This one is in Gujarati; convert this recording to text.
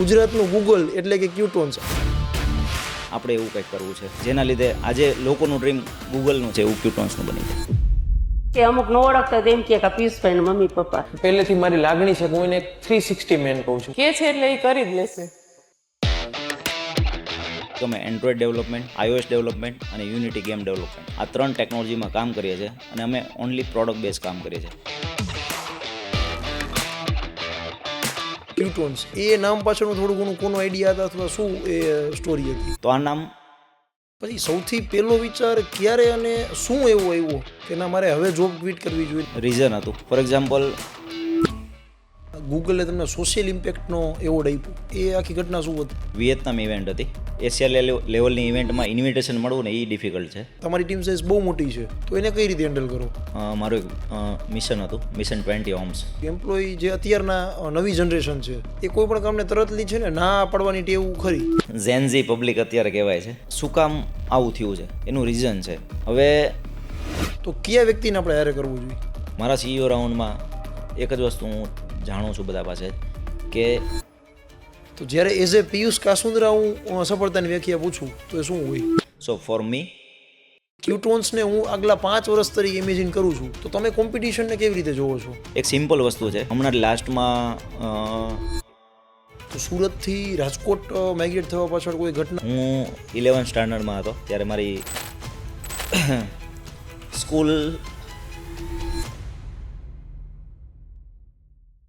ગુજરાતનું ગૂગલ એટલે કે ક્યુટોન્સ. આપણે એવું કંઈક કરવું છે જેના લીધે આજે લોકોનું ડ્રીમ ગૂગલનું છે એવું ક્યુટોન્સનું બની જાય. કે અમુક ન ઓળખતા તેમ કે પિયુષભાઈ મમ્મી પપ્પા પહેલેથી મારી લાગણી છે કે હું એને 360 મેન કહું છું. કે છે એટલે એ કરી જ લેશે. તો અમે એન્ડ્રોઈડ ડેવલપમેન્ટ, iOS ડેવલપમેન્ટ અને યુનિટી ગેમ ડેવલપમેન્ટ આ 3 ટેકનોલોજીમાં કામ કરીએ છીએ અને અમે ઓનલી પ્રોડક્ટ બેઝ કામ કરીએ છીએ. ક્યુટોન્સ એ નામ પાછળનું થોડું ઘણું કોનો આઈડિયા હતા અથવા શું એ સ્ટોરી હતી? તો આ નામ પછી સૌથી પહેલો વિચાર ક્યારે અને શું એવો આવ્યો કે ના મારે હવે જોબ ક્વિટ કરવી જોઈએ? રીઝન હતું. ફોર એક્ઝામ્પલ, ગૂગલે તમને સોશિયલ ઇમ્પેક્ટનો એવોર્ડ આપ્યો, એ આખી ઘટના શું હતી? વિયેતનામ ઇવેન્ટ હતી. એશિયા લેવલની ઇવેન્ટમાં ઇન્વિટેશન મળવું ને એ ડિફિકલ્ટ છે. તમારી ટીમ સાઇઝ બહુ મોટી છે, તો એને કઈ રીતે હેન્ડલ કરો? મારું એક મિશન હતું, મિશન 20 હોમ્સ. એમ્પ્લોય જે અત્યારના નવી જનરેશન છે એ કોઈ પણ કામને તરતલી છે ને ના પાડવાની ટેવ ખરી? ઝેનઝી પબ્લિક અત્યારે કહેવાય છે. શું કામ આવું થયું છે એનું રીઝન છે. હવે તો કયા વ્યક્તિને આપણે હારે કરવું જોઈએ? મારા CEO રાઉન્ડમાં એક જ વસ્તુ હું જાણું છું બધા પાસે કે તો જ્યારે એઝ એ પિયુષ કાસુંદ્રા હું સફળતાની વ્યાખ્યા પૂછું તો એ શું હોય? સો ફોર મી ક્યુટોન્સને હું આગલા 5 વર્ષ તરીકે ઇમેજિન કરું છું, તો તમે કોમ્પિટિશનને કેવી રીતે જોવો છો? એક સિમ્પલ વસ્તુ છે. હમણાં લાસ્ટમાં તો સુરતથી રાજકોટ માઇગ્રેટ થવા પાછળ કોઈ ઘટના? હું 11th સ્ટાન્ડર્ડમાં હતો ત્યારે મારી સ્કૂલ